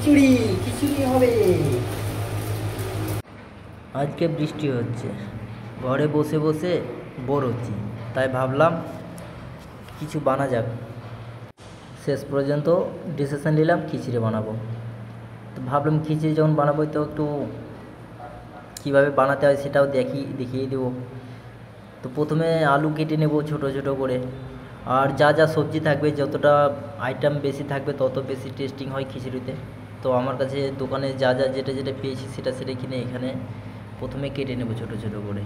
খিচুড়ি খিচুড়ি হবে। আজকে বৃষ্টি হচ্ছে, ঘরে বসে বসে বোর হচ্ছি, তাই ভাবলাম কিছু বানা যাক। শেষ পর্যন্ত ডিসিশন নিলাম খিচুড়ি বানাবো। তো ভাবলাম খিচুড়ি যখন বানাবো তো একটু কীভাবে বানাতে হয় সেটাও দেখিয়ে দেবো। তো প্রথমে আলু কেটে নেব ছোট ছোট করে, আর যা যা সবজি থাকবে, যতটা আইটেম বেশি থাকবে তত বেশি টেস্টিং হয় খিচুড়িতে। তো আমার কাছে দোকানে যা যা যেটা যেটা পেয়েছি সেটা কিনে এখানে প্রথমে কেটে নেব ছোট ছোট করে।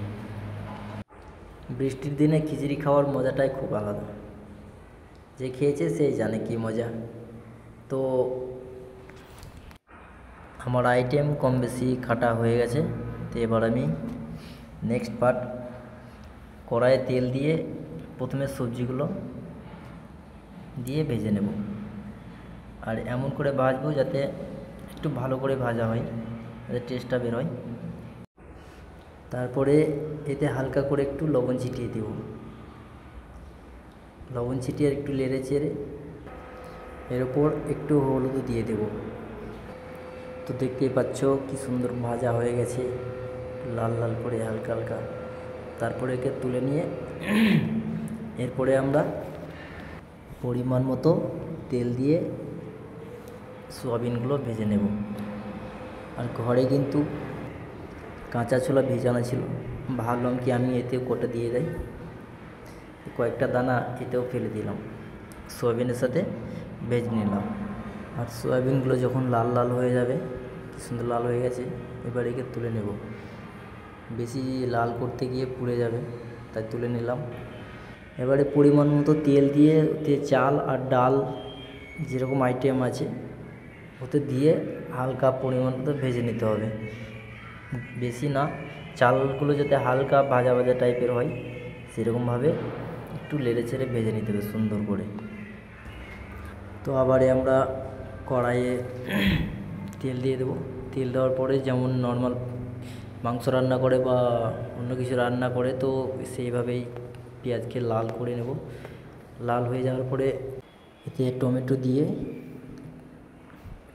বৃষ্টির দিনে খিচুড়ি খাওয়ার মজাটাই খুব আলাদা, যে খেয়েছে সেই জানে কী মজা। তো আমার আইটেম কম বেশি কাটা হয়ে গেছে। তো এবার আমি নেক্সট পার্ট, কড়াইয়ে তেল দিয়ে প্রথমে সবজিগুলো দিয়ে ভেজে নেব, আর এমন করে ভাজবো যাতে একটু ভালো করে ভাজা হয়, যাতে টেস্টটা বের হয়। তারপরে এতে হালকা করে একটু লবণ ছিটিয়ে দেব, লবণ ছিটিয়ে একটু নেড়ে চেড়ে এর ওপর একটু হলুদ দিয়ে দেব। তো দেখতেই পাচ্ছ কি সুন্দর ভাজা হয়ে গেছে, লাল লাল করে হালকা হালকা। তারপরে একে তুলে নিয়ে এরপরে আমরা পরিমাণ মতো তেল দিয়ে সোয়াবিনগুলো ভেজে নেব। আর ঘরে কিন্তু কাঁচা ছোলা ভেজানো ছিল, ভাবলাম কি আমি এতেও কটা দিয়ে যাই, কয়েকটা দানা এতেও ফেলে দিলাম, সোয়াবিনের সাথে ভেজে নিলাম। আর সোয়াবিনগুলো যখন লাল লাল হয়ে যাবে, কি সুন্দর লাল হয়ে গেছে, এবার একে তুলে নেব। বেশি লাল করতে গিয়ে পুড়ে যাবে, তাই তুলে নিলাম। এবারে পরিমাণ মতো তেল দিয়ে ওতে চাল আর ডাল যেরকম আইটেম আছে ওতে দিয়ে হালকা পরিমাণ মতো ভেজে নিতে হবে, বেশি না। চালগুলো যাতে হালকা ভাজা ভাজা টাইপের হয় সেরকমভাবে একটু নেড়ে চেড়ে ভেজে নিতে হবে সুন্দর করে। তো আবারে আমরা কড়াইয়ে তেল দিয়ে দেবো। তেল দেওয়ার পরে যেমন নর্মাল মাংস রান্না করে বা অন্য কিছু রান্না করে, তো সেইভাবেই পেঁয়াজকে লাল করে নেব। লাল হয়ে যাওয়ার পরে এতে টমেটো দিয়ে,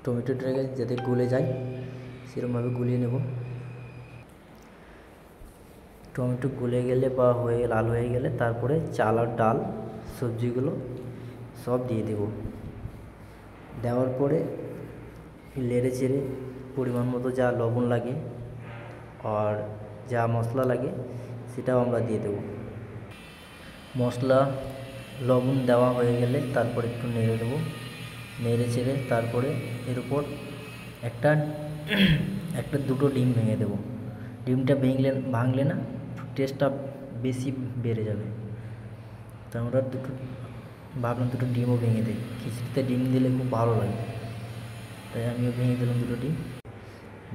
টমেটোটাকে যাতে গলে যায় সেরকমভাবে গুলিয়ে নেব। টমেটো গলে গেলে বা লাল হয়ে গেলে তারপরে চাল আর ডাল সবজিগুলো সব দিয়ে দেব। দেওয়ার পরে নেড়ে চেড়ে পরিমাণ মতো যা লবণ লাগে আর যা মশলা লাগে সেটাও আমরা দিয়ে দেব। মশলা লবণ দেওয়া হয়ে গেলে তারপর একটু নেড়ে দেবো, নেড়ে চেড়ে তারপরে এর উপর একটা দুটো ডিম ভেঙে দেবো। ডিমটা ভাঙলে না টেস্টটা বেশি বেড়ে যাবে, তাই আমরা ভাবলাম দুটো ডিমও ভেঙে দিই, খিচুড়িতে ডিম দিলে খুব ভালো লাগে, তাই আমিও ভেঙে দিলাম দুটো ডিম।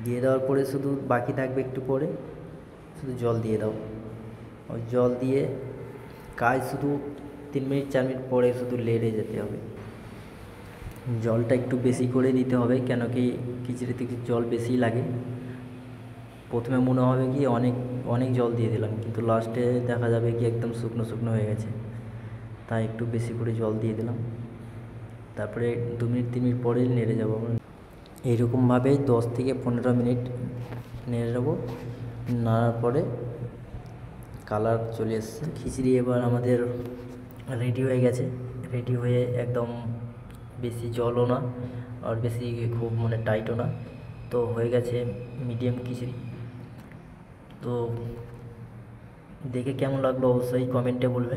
দিয়ে দেওয়ার পরে শুধু বাকি থাকবে একটু পরে শুধু জল দিয়ে দাও। ওই জল দিয়ে কাজ শুধু 3 মিনিট 4 মিনিট পরে শুধু লেড়ে যেতে হবে। জলটা একটু বেশি করে দিতে হবে, কেন কি খিচুড়িতে জল বেশি লাগে। প্রথমে মনে হবে কি অনেক অনেক জল দিয়ে দিলাম, কিন্তু লাস্টে দেখা যাবে কি একদম শুকনো শুকনো হয়ে গেছে, তাই একটু বেশি করে জল দিয়ে দিলাম। তারপরে 2 মিনিট 3 মিনিট পরে নেড়ে যাবো। এইরকমভাবে 10 থেকে 15 মিনিট নেড়ে নেবো। নাড়ার পরে কালার চলে এসছে, খিচুড়ি এবার আমাদের রেডি হয়ে গেছে। রেডি হয়ে একদম বেশি জলও না আর বেশি খুব টাইটও না, তো হয়ে গেছে মিডিয়াম খিচুড়ি। তো দেখে কেমন লাগলো অবশ্যই কমেন্টে বলবে,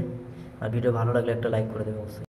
আর ভিডিও ভালো লাগলে একটা লাইক করে দেবে অবশ্যই।